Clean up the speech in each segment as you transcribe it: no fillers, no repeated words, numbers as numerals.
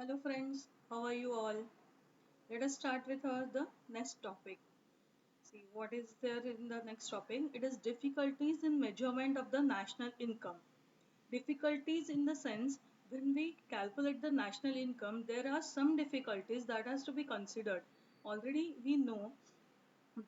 Hello friends, how are you all? Let us start with the next topic. See what is there in the next topic. It is difficulties in measurement of the national income. Difficulties in the sense when we calculate the national income, there are some difficulties that has to be considered. Already we know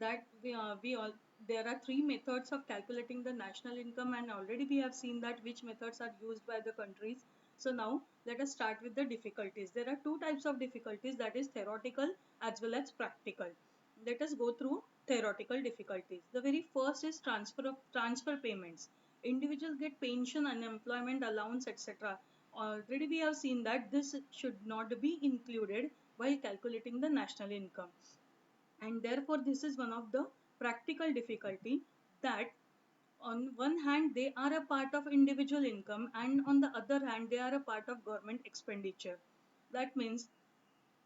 that we all there are three methods of calculating the national income, and already we have seen that which methods are used by the countries. So now let us start with the difficulties. There are two types of difficulties, that is theoretical as well as practical. Let us go through theoretical difficulties. The very first is transfer payments. Individuals get pension, unemployment allowance, etc. Already we have seen that this should not be included while calculating the national income, and therefore this is one of the practical difficulty, that on one hand they are a part of individual income and on the other hand they are a part of government expenditure. That means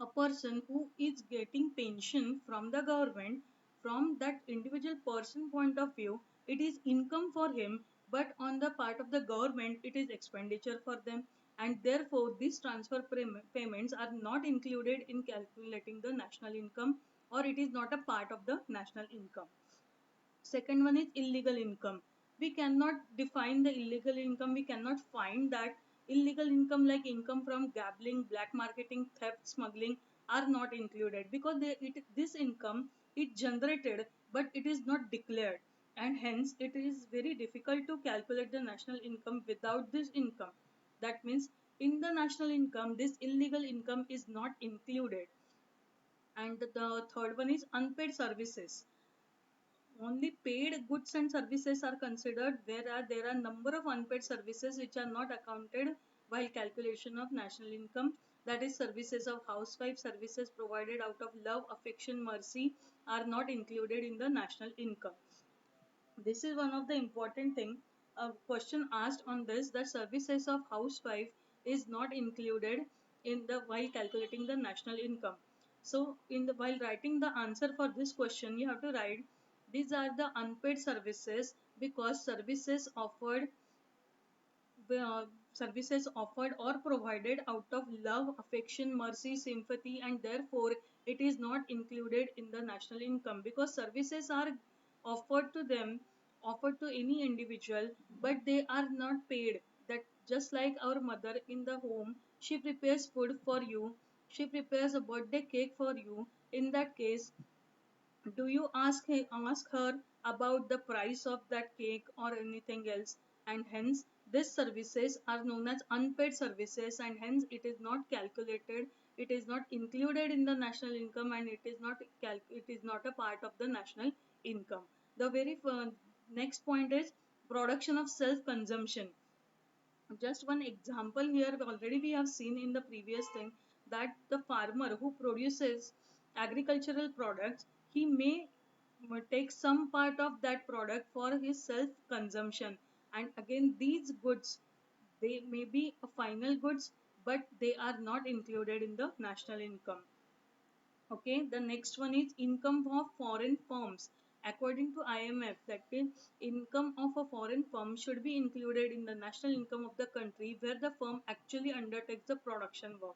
a person who is getting pension from the government, from that individual person point of view, it is income for him, but on the part of the government it is expenditure for them, and therefore these payments are not included in calculating the national income, or it is not a part of the national income. Second one is illegal income. We cannot define the illegal income. We cannot find that illegal income like income from gambling, black marketing, theft, smuggling are not included, because this income it generated but it is not declared, and hence it is very difficult to calculate the national income without this income. That means in the national income this illegal income is not included. And the third one is unpaid services. Only paid goods and services are considered. There are number of unpaid services which are not accounted while calculation of national income. That is services of housewife, services provided out of love, affection, mercy are not included in the national income. This is one of the important thing. A question asked on this, that services of housewife is not included in the while calculating the national income. So in the while writing the answer for this question, you have to write these are the unpaid services, because services offered or provided out of love, affection, mercy, sympathy, and therefore it is not included in the national income, because services are offered to them, offered to any individual, but they are not paid. That just like our mother in the home, she prepares food for you, she prepares a birthday cake for you. In that case, do you ask her about the price of that cake or anything else? And hence, these services are known as unpaid services, and hence it is not calculated. It is not included in the national income, and it is not a part of the national income. The very next point is production of self consumption. Just one example here, already we have seen in the previous thing, that the farmer who produces agricultural products, he may take some part of that product for his self consumption, and again these goods, they may be a final goods, but they are not included in the national income. Okay, the next one is income of foreign firms. According to IMF, that is, income of a foreign firm should be included in the national income of the country where the firm actually undertakes the production work.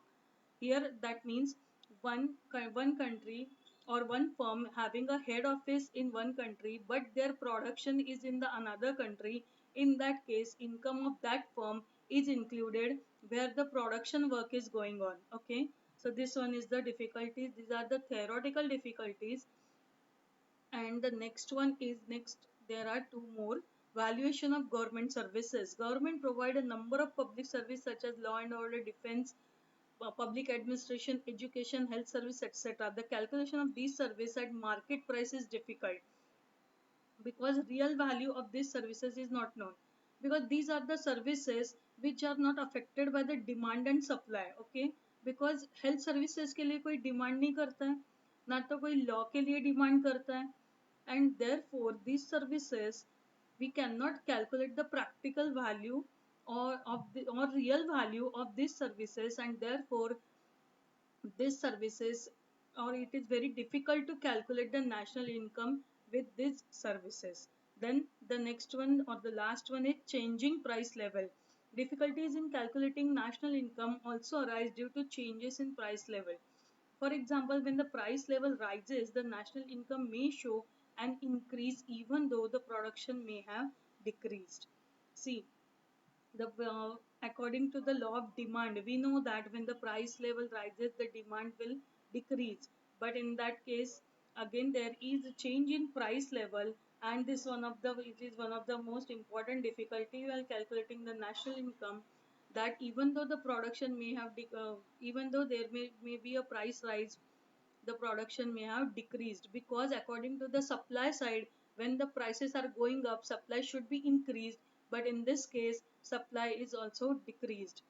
Here, that means one country or one firm having a head office in one country, but their production is in the another country. In that case, income of that firm is included where the production work is going on. Okay, so this one is the difficulties. These are the theoretical difficulties. And the next one is next. There are two more. Valuation of government services. Government provide a number of public service such as law and order, defense, public administration, education, health service, etc. The calculation of these services at market price is difficult, because real value of these services is not known, because these are the services which are not affected by the demand and supply. Okay, because health services के लिए कोई demand नहीं करता है, ना तो कोई law के लिए डिमांड करता है, and therefore these services, we cannot calculate the practical value or real value of these services, and therefore these services, or it is very difficult to calculate the national income with these services. Then the next one or the last one is changing price level. Difficulties in calculating national income also arise due to changes in price level. For example, when the price level rises, the national income may show an increase even though the production may have decreased. See, according to the law of demand, we know that when the price level rises, the demand will decrease. But in that case, again there is a change in price level, and this one of the it is one of the most important difficulty while calculating the national income. That even though the production may have even though there may be a price rise, the production may have decreased, because according to the supply side, when the prices are going up, supply should be increased, but in this case supply is also decreased,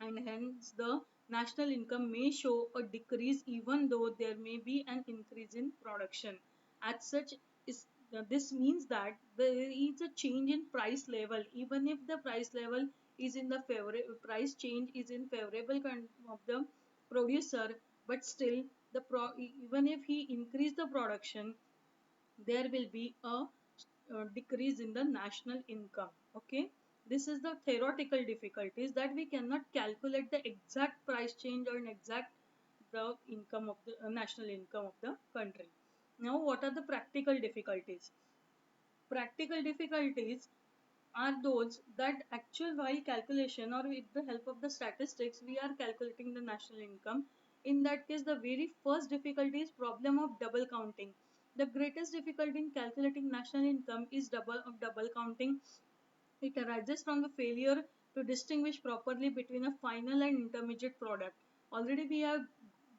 and hence the national income may show a decrease even though there may be an increase in production. As such, is this means that there is a change in price level, even if the price level is in the favorable, price change is in favorable of the producer, but still even if he increase the production, there will be a decrease in the national income. Okay, this is the theoretical difficulties, that we cannot calculate the exact price change or an exact the income of the national income of the country. Now, what are the practical difficulties? Practical difficulties are those that actual while calculation or with the help of the statistics we are calculating the national income. In that case, the very first difficulty is problem of double counting. The greatest difficulty in calculating national income is double counting. It arises from the failure to distinguish properly between a final and intermediate product. Already we have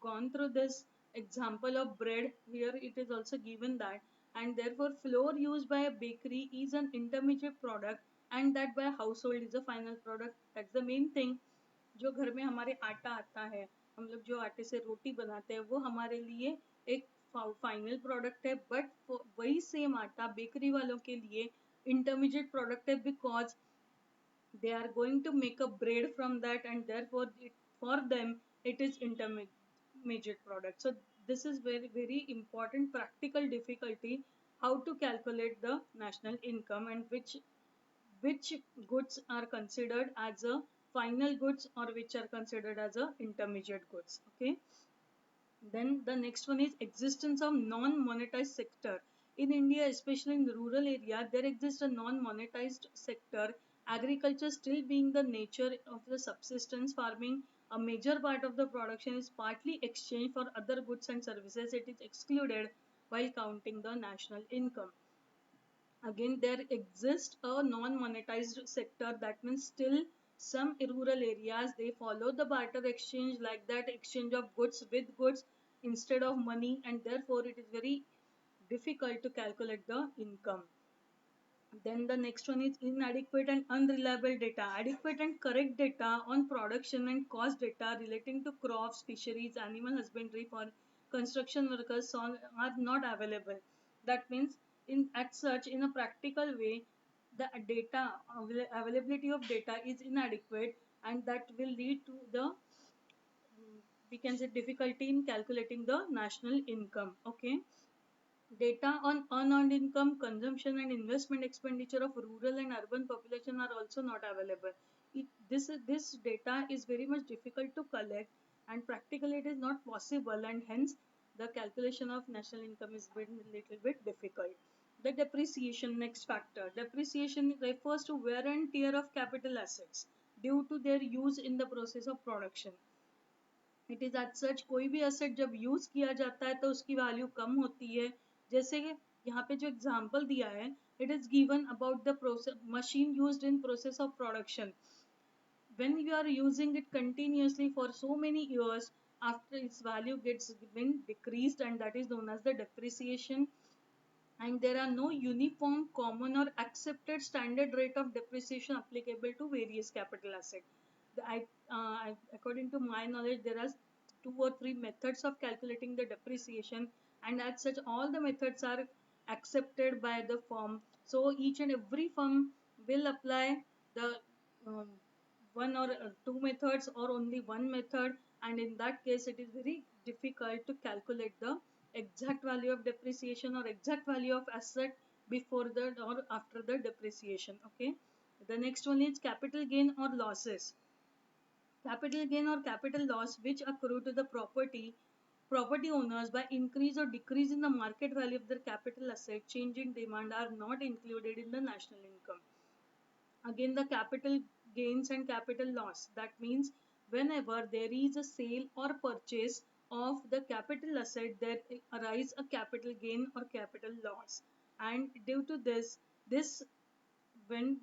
gone through this example of bread, where it is also given that, and therefore flour used by a bakery is an intermediate product, and that by a household is a final product. That's the main thing. जो घर में हमारे आटा आता है, हम लोग जो आटे से रोटी बनाते हैं, वो हमारे लिए एक फाइनल प्रोडक्ट है, बट वही सेम आटा बेकरी वालों के लिए intermediate product है, because they are going to make a bread from that, and therefore for them it is intermediate product. So this is very important practical difficulty, how to calculate the national income, and which goods are considered as a final goods or which are considered as a intermediate goods. Okay, then the next one is existence of non-monetized sector. In India, especially in the rural area, there exists a non-monetized sector. Agriculture still being the nature of the subsistence farming, a major part of the production is partly exchanged for other goods and services. It is excluded while counting the national income. Again, there exists a non-monetized sector. That means still some rural areas they follow the barter exchange, like that exchange of goods with goods instead of money, and therefore it is very difficult to calculate the income. Then the next one is inadequate and unreliable data. Adequate and correct data on production and cost data relating to crops, fisheries, animal husbandry for construction workers are not available. That means in at such in a practical way, the data availability of data is inadequate, and that will lead to the we can say difficulty in calculating the national income. Okay, data on unearned income, consumption, and investment expenditure of rural and urban population are also not available. This data is very much difficult to collect, and practically it is not possible, and hence the calculation of national income is been a little bit difficult. The depreciation, next factor. Depreciation refers to wear and tear of capital assets due to their use in the process of production. It is as such कोई भी asset जब use किया जाता है तो उसकी value कम होती है. जैसे यहाँ पे जो एग्जांपल दिया है, it is given about the process machine used in process of production. When you are using it continuously for so many years, after its value gets been decreased, and that is known as the depreciation. And there are no uniform, common, or accepted standard rate of depreciation applicable to various capital assets. According to my knowledge, there are two or three methods of calculating the depreciation, and as such, all the methods are accepted by the firm. So each and every firm will apply the um, one or two methods or only one method, and in that case it is very difficult to calculate the exact value of depreciation or exact value of asset before the or after the depreciation. Okay, The next one is capital gain or losses. Capital gain or capital loss which accrue to the property owners by increase or decrease in the market value of their capital asset, change in demand are not included in the national income. Again, the capital gains and capital loss. That means whenever there is a sale or purchase of the capital asset, there arise a capital gain or capital loss. And due to this when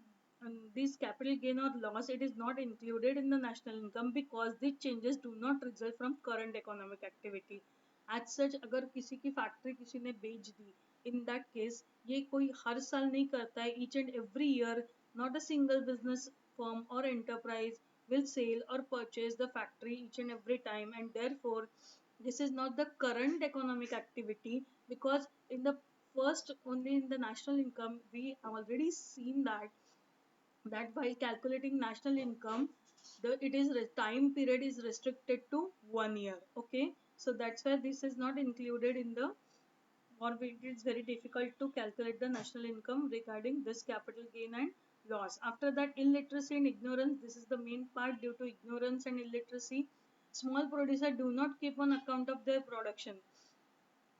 this capital gain or loss, it is not included in the national income because these changes do not result from current economic activity. As such, अगर किसी की factory किसी ने बेच दी, in that case ये कोई हर साल नहीं करता है. Each and every year, not a single business firm or enterprise will sell or purchase the factory each and every time, and therefore this is not the current economic activity. Because in the first, only in the national income we have already seen that while calculating national income, the it is time period is restricted to 1 year. Okay, so that's why this is not included in the, or it is very difficult to calculate the national income regarding this capital gain and loss. After that, illiteracy and ignorance. This is the main part. Due to ignorance and illiteracy, small producer do not keep on account of their production.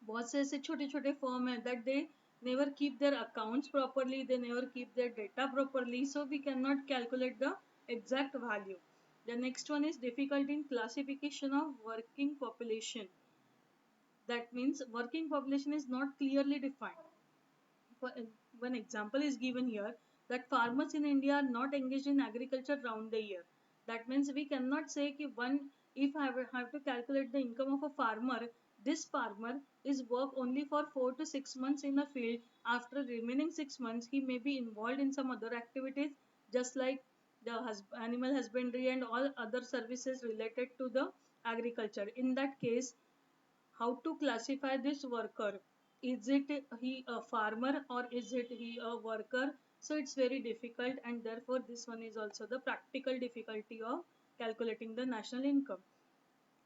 बहुत से ऐसे छोटे छोटे firm है that they never keep their accounts properly, they never keep their data properly, so we cannot calculate the exact value. The next one is difficulty in classification of working population. That means working population is not clearly defined. For one example is given here, that farmers in India are not engaged in agriculture round the year. That means we cannot say कि one, if I have to calculate the income of a farmer, this farmer is work only for 4 to 6 months in a field. After remaining 6 months, he may be involved in some other activities, just like the animal husbandry and all other services related to the agriculture. In that case, how to classify this worker? Is it he a farmer or is it he a worker? So it's very difficult, and therefore this one is also the practical difficulty of calculating the national income.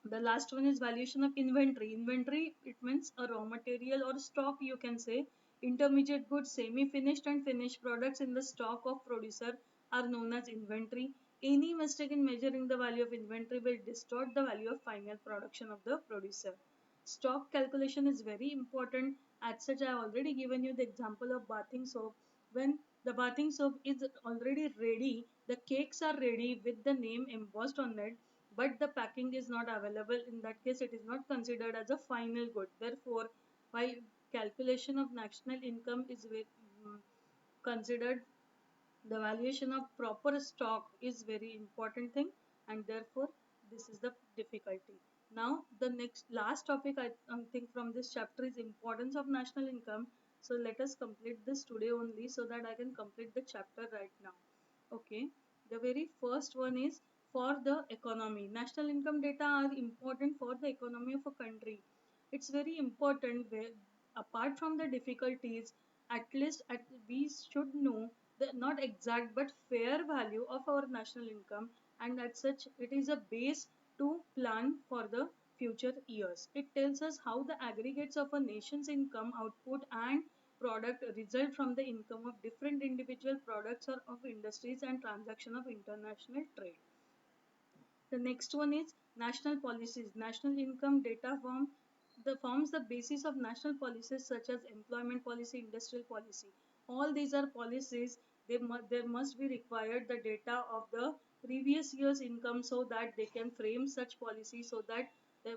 The last one is valuation of inventory. Inventory, it means a raw material or stock, you can say. Intermediate goods, semi-finished and finished products in the stock of producer are known as inventory. Any mistake in measuring the value of inventory will distort the value of final production of the producer. Stock calculation is very important. As such, I have already given you the example of bathing soap. When the bathing soap is already ready, the cakes are ready with the name embossed on it, but the packing is not available. In that case, it is not considered as a final good. Therefore, while calculation of national income is considered, the valuation of proper stock is very important thing, and therefore this is the difficulty. Now the next last topic I think from this chapter is importance of national income. So let us complete this today only so that I can complete the chapter right now. Okay, the very first one is for the economy. National income data are important for the economy of a country. It's very important where, apart from the difficulties, at least we should know the not exact but fair value of our national income, and as such it is a base to plan for the future years. It tells us how the aggregates of a nation's income, output and product result from the income of different individual products or of industries and transaction of international trade. The next one is national policies. National income data forms the basis of national policies such as employment policy, industrial policy. All these are policies. There must be required the data of the previous year's income so that they can frame such policy so that the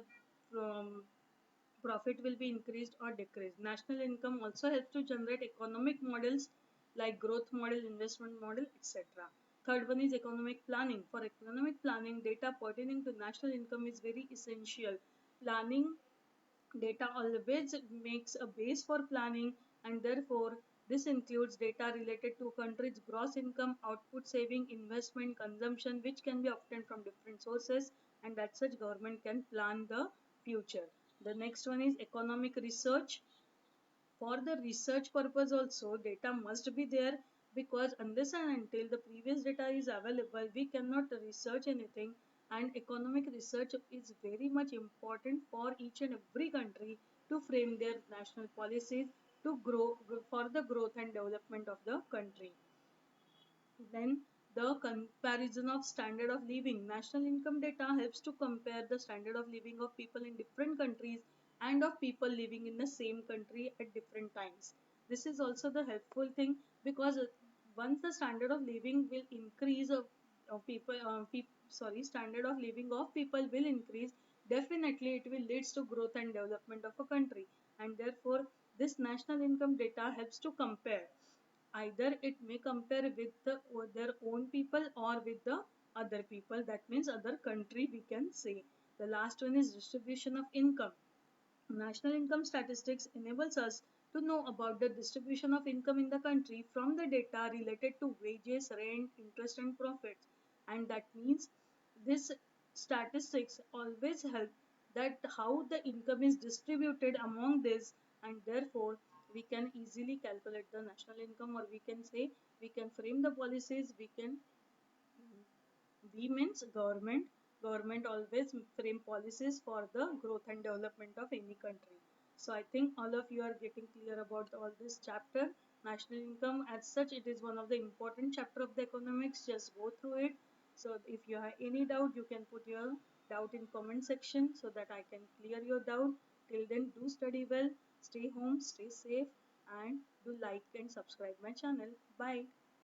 um, profit will be increased or decreased. National income also helps to generate economic models like growth model, investment model, etc. Third one is economic planning. For economic planning, data pertaining to national income is very essential. Planning data always makes a base for planning, and therefore this includes data related to country's gross income, output, saving, investment, consumption, which can be obtained from different sources, and that such government can plan the future. The next one is economic research. For the research purpose also, data must be there, because unless and until the previous data is available, we cannot research anything. And economic research is very much important for each and every country to frame their national policies to grow for the growth and development of the country. Then the comparison of standard of living. National income data helps to compare the standard of living of people in different countries and of people living in the same country at different times. This is also the helpful thing because once the standard of living will increase of people, standard of living of people will increase. Definitely, it will leads to growth and development of a country, and therefore this national income data helps to compare. Either it may compare with their own people or with the other people, that means other country we can say. The last one is distribution of income. National income statistics enables us to know about the distribution of income in the country from the data related to wages, rent, interest and profits. And that means this statistics always help that how the income is distributed among this, and therefore we can easily calculate the national income, or we can say we can frame the policies. We can, we means government. Government always frame policies for the growth and development of any country. So I think all of you are getting clear about all this chapter. National income as such, it is one of the important chapter of the economics. Just go through it. So if you have any doubt, you can put your doubt in comment section so that I can clear your doubt. Till then, do study well, stay home, stay safe, and do like and subscribe my channel. Bye.